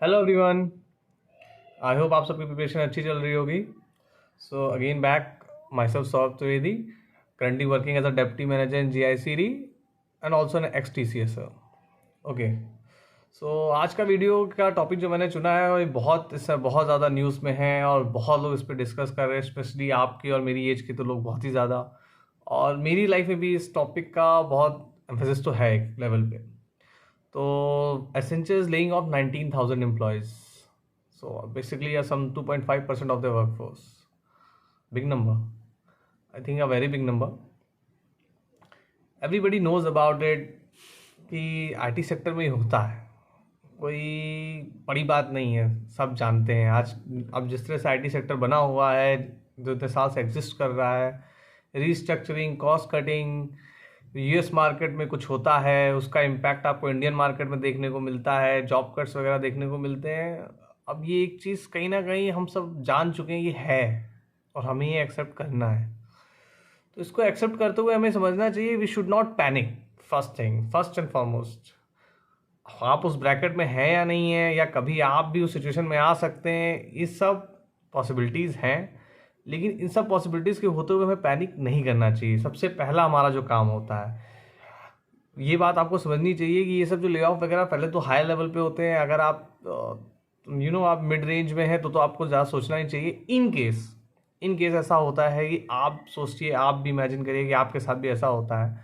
Hello everyone. I hope आप सबकी preparation अच्छी चल रही होगी। So again back myself Saurabh Trivedi, currently working as a deputy manager in GICD and also in XTCS। Okay, so आज का वीडियो का टॉपिक जो मैंने चुना है वो इस बहुत ज़्यादा न्यूज़ में है और बहुत लोग इस पर डिस्कस कर रहे हैं, स्पेशली आपकी और मेरी एज के तो लोग बहुत ही ज़्यादा, और मेरी लाइफ में भी इस टॉपिक का बहुत एम्फेसिस तो है एक लेवल पे। तो Accenture is laying off 19,000 employees. So basically, some 2.5% of the workforce. Big number. I think a very big number. Everybody knows about it कि IT सेक्टर में ही होता है, कोई बड़ी बात नहीं है, सब जानते हैं। आज अब जिस तरह से IT सेक्टर बना हुआ है, जो इतने साल से एग्जिस्ट कर रहा है, restructuring, cost cutting, US market में कुछ होता है, उसका इम्पैक्ट आपको इंडियन मार्केट में देखने को मिलता है, जॉब कट्स वगैरह देखने को मिलते हैं। अब ये एक चीज़ कहीं ना कहीं हम सब जान चुके हैं ये है और हमें ये एक्सेप्ट करना है। तो इसको एक्सेप्ट करते हुए हमें समझना चाहिए we should not panic. First and foremost, आप उस ब्रैकेट में हैं या नहीं है, या कभी आप भी उस सिचुएशन में आ सकते हैं, ये सब पॉसिबिलिटीज़ हैं। लेकिन इन सब पॉसिबिलिटीज़ के होते हुए हमें पैनिक नहीं करना चाहिए। सबसे पहला हमारा जो काम होता है, ये बात आपको समझनी चाहिए कि ये सब जो ले ऑफ वगैरह पहले तो हाई लेवल पे होते हैं। अगर आप आप मिड रेंज में हैं तो आपको ज़्यादा सोचना ही चाहिए। इन केस ऐसा होता है कि आप सोचिए, आप भी इमेजिन करिए कि आपके साथ भी ऐसा होता है,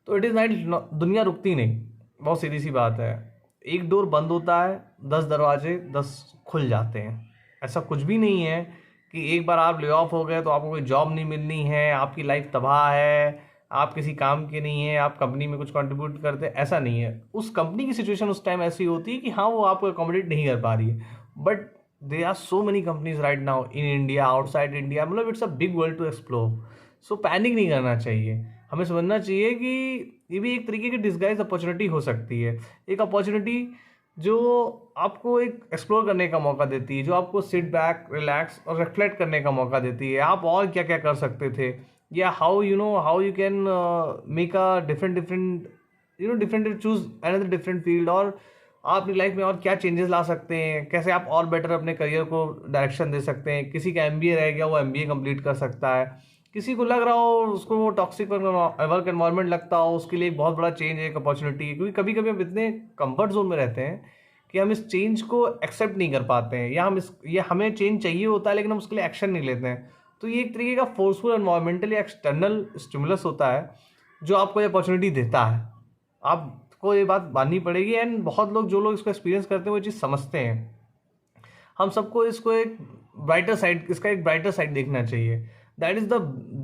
तो इट इज़ नाइट, दुनिया रुकती नहीं। बहुत सीधी सी बात है, एक डोर बंद होता है, 10 दरवाजे 10 खुल जाते हैं। ऐसा कुछ भी नहीं है कि एक बार आप ले ऑफ हो गए तो आपको कोई जॉब नहीं मिलनी है, आपकी लाइफ तबाह है, आप किसी काम के नहीं है, आप कंपनी में कुछ कंट्रीब्यूट करते, ऐसा नहीं है। उस कंपनी की सिचुएशन उस टाइम ऐसी होती है कि हाँ, वो आपको अकोमोडेट नहीं कर पा रही है। But there are so many companies right now in India, outside India, मतलब it's a big world to explore. So panic नहीं करना चाहिए। हमें समझना चाहिए कि ये भी एक तरीके की डिस्गाइज अपॉर्चुनिटी हो सकती है। एक अपॉर्चुनिटी जो आपको एक एक्सप्लोर करने का मौका देती है, जो आपको सिट बैक, रिलैक्स और रिफ्लेक्ट करने का मौका देती है। आप और क्या क्या कर सकते थे, या how you can make a different choose another different field, और आप अपनी लाइफ में और क्या चेंजेस ला सकते हैं, कैसे आप और बेटर अपने करियर को डायरेक्शन दे सकते हैं। किसी का MBA रह गया, वो MBA कंप्लीट कर सकता है। किसी को लग रहा हो उसको वो टॉक्सिक वर्क एनवायरनमेंट लगता हो, उसके लिए एक बहुत बड़ा चेंज एक अपॉर्चुनिटी है। क्योंकि कभी कभी हम इतने कंफर्ट जोन में रहते हैं कि हम इस चेंज को एक्सेप्ट नहीं कर पाते हैं, या हमें चेंज चाहिए होता है लेकिन हम उसके लिए एक्शन नहीं लेते हैं। तो ये एक तरीके का फोर्सफुल एनवायरमेंटल या एक्सटर्नल स्टिमुलस होता है जो आपको ये अपॉर्चुनिटी देता है। आपको ये बात माननी पड़ेगी, एंड बहुत लोग, जो लोग इसको एक्सपीरियंस करते हैं, वो चीज़ समझते हैं। हम सबको इसका एक ब्राइटर साइड देखना चाहिए। That is the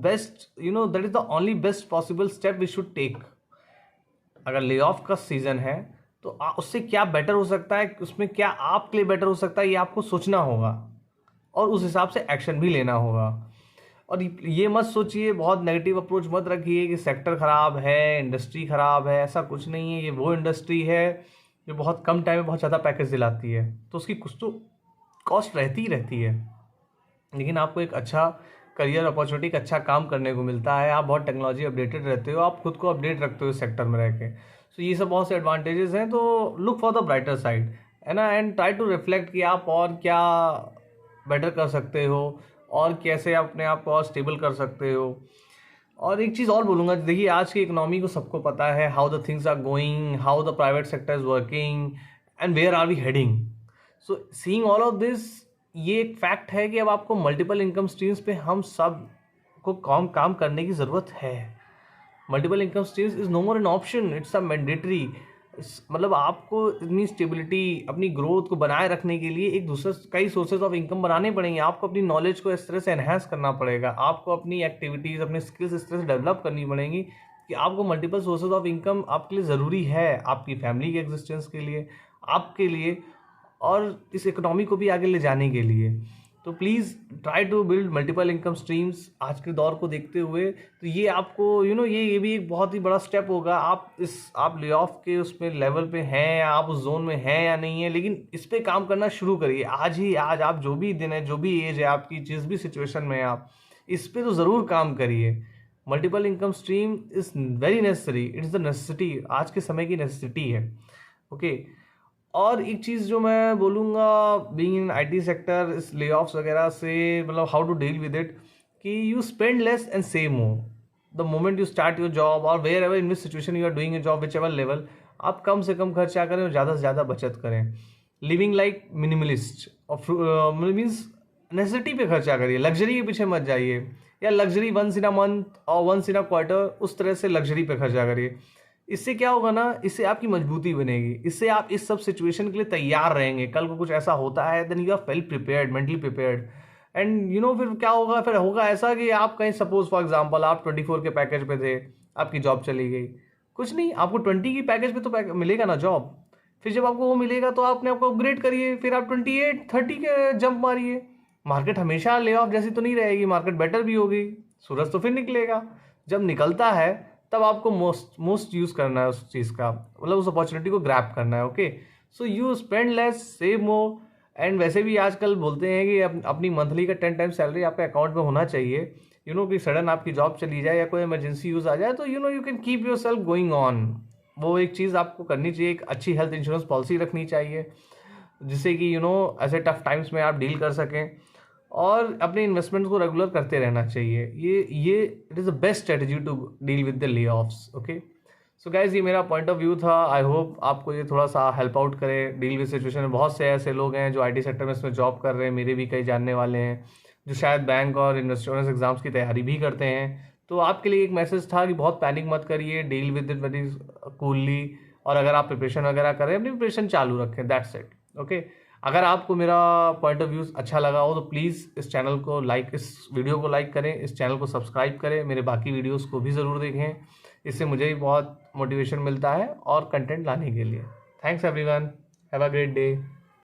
best, that is the only best possible step we should take. अगर ले ऑफ का सीजन है तो उससे क्या बेटर हो सकता है, उसमें क्या आपके लिए बेटर हो सकता है, ये आपको सोचना होगा और उस हिसाब से एक्शन भी लेना होगा। और ये मत सोचिए, बहुत नेगेटिव अप्रोच मत रखिए कि सेक्टर ख़राब है, इंडस्ट्री ख़राब है। ऐसा कुछ नहीं है। ये वो इंडस्ट्री है जो बहुत कम टाइम में बहुत ज़्यादा पैकेज दिलाती है, तो उसकी कुछ तो कॉस्ट रहती ही रहती है। लेकिन आपको एक अच्छा करियर अपॉर्चुनिटी, एक अच्छा काम करने को मिलता है। आप बहुत टेक्नोलॉजी अपडेटेड रहते हो, आप खुद को अपडेट रखते हो इस सेक्टर में रह के। सो ये सब बहुत से एडवांटेजेस हैं। तो look for the brighter side, है ना, एंड ट्राई टू रिफ्लेक्ट कि आप और क्या बेटर कर सकते हो और कैसे आप अपने आप को और स्टेबल कर सकते हो। और एक चीज़ और बोलूँगा, देखिए आज की इकोनॉमी को सबको पता है, how the things are going, how the private sector is working and where are we heading. So seeing all of this, ये एक फैक्ट है कि अब आपको मल्टीपल इनकम स्ट्रीम्स पे हम सब को काम करने की ज़रूरत है। Multiple income streams is no more an option, it's a mandatory. मतलब आपको इतनी स्टेबिलिटी, अपनी ग्रोथ को बनाए रखने के लिए एक दूसरे कई सोर्सेज ऑफ इनकम बनाने पड़ेंगे। आपको अपनी नॉलेज को इस तरह से एनहेंस करना पड़ेगा, आपको अपनी एक्टिविटीज़, अपनी स्किल्स इस तरह से डेवलप करनी पड़ेंगी कि आपको मल्टीपल सोर्सेज ऑफ इनकम आपके लिए ज़रूरी है, आपकी फैमिली के एग्जिस्टेंस के लिए, आपके लिए, और इस इकोनॉमी को भी आगे ले जाने के लिए। तो please try to build multiple income streams आज के दौर को देखते हुए। तो ये आपको ये भी एक बहुत ही बड़ा स्टेप होगा। आप ले ऑफ के उसमें लेवल पे हैं, या आप उस जोन में हैं या नहीं है, लेकिन इस पे काम करना शुरू करिए आज आप जो भी दिन है, जो भी एज है आपकी, जिस भी सिचुएशन में है, आप इस पे तो ज़रूर काम करिए। Multiple income stream is very necessary, it's the necessity, आज के समय की नेसेसिटी है। ओके, और एक चीज़ जो मैं बोलूँगा बीइंग इन आईटी सेक्टर, इस ले ऑफ्स वगैरह से मतलब how to deal with it, कि you spend less and save more the moment you start your job, और wherever in which situation you are doing a job whichever level, आप कम से कम खर्चा करें और ज़्यादा से ज़्यादा बचत करें। लिविंग लाइक मिनिमलिस्ट और मीन्स नेसेसिटी पे खर्चा करिए, लग्जरी के पीछे मत जाइए, या luxury once in a month और वंस इन अ क्वार्टर, उस तरह से लग्जरी पे खर्चा करिए। इससे क्या होगा ना, इससे आपकी मजबूती बनेगी, इससे आप इस सब सिचुएशन के लिए तैयार रहेंगे। कल को कुछ ऐसा होता है then you are well prepared, mentally prepared. And you know फिर क्या होगा, फिर होगा ऐसा कि आप कहीं सपोज फॉर एग्जांपल आप 24 के पैकेज पे थे, आपकी जॉब चली गई, कुछ नहीं, आपको 20 की पैकेज पे तो मिलेगा ना जॉब। फिर जब आपको वो मिलेगा तो आपने आपको अपग्रेड करिए, फिर आप 28 30 के जंप मारिए। मार्केट हमेशा ले ऑफ जैसी तो नहीं रहेगी, मार्केट बेटर भी होगी, सूरज तो फिर निकलेगा। जब निकलता है तब आपको मोस्ट यूज़ करना है उस चीज़ का, मतलब उस अपॉर्चुनिटी को ग्रैब करना है। Okay, so you spend less, save more. And वैसे भी आजकल बोलते हैं कि अपनी मंथली का 10 टाइम्स सैलरी आपके अकाउंट में होना चाहिए। यू नो कि सडन आपकी जॉब चली जाए या कोई इमरजेंसी यूज़ आ जाए तो you know you can keep your self going on. वो एक चीज़ आपको करनी चाहिए, एक अच्छी हेल्थ इंश्योरेंस पॉलिसी रखनी चाहिए, जिससे कि यू नो ऐसे टफ टाइम्स में आप डील कर सकें, और अपने इन्वेस्टमेंट को रेगुलर करते रहना चाहिए। ये it is the best strategy to deal with the layoffs. Okay, so guys ये मेरा पॉइंट ऑफ व्यू था। आई होप आपको ये थोड़ा सा हेल्प आउट करे डील विद सिचुएशन में। बहुत से ऐसे लोग हैं जो आईटी सेक्टर में इसमें जॉब कर रहे हैं, मेरे भी कई जानने वाले हैं जो शायद बैंक और इंश्योरेंस एग्जाम्स की तैयारी भी करते हैं। तो आपके लिए एक मैसेज था कि बहुत पैनिक मत करिए, deal with it very coolly, और अगर आप प्रिपरेशन वगैरह करें अपनी प्रिपरेशन चालू रखें, दैट्स इट। ओके, अगर आपको मेरा पॉइंट ऑफ व्यू अच्छा लगा हो तो प्लीज़ इस चैनल को लाइक, इस वीडियो को लाइक करें, इस चैनल को सब्सक्राइब करें, मेरे बाकी वीडियोस को भी ज़रूर देखें। इससे मुझे भी बहुत मोटिवेशन मिलता है और कंटेंट लाने के लिए। Thanks everyone, have a great day.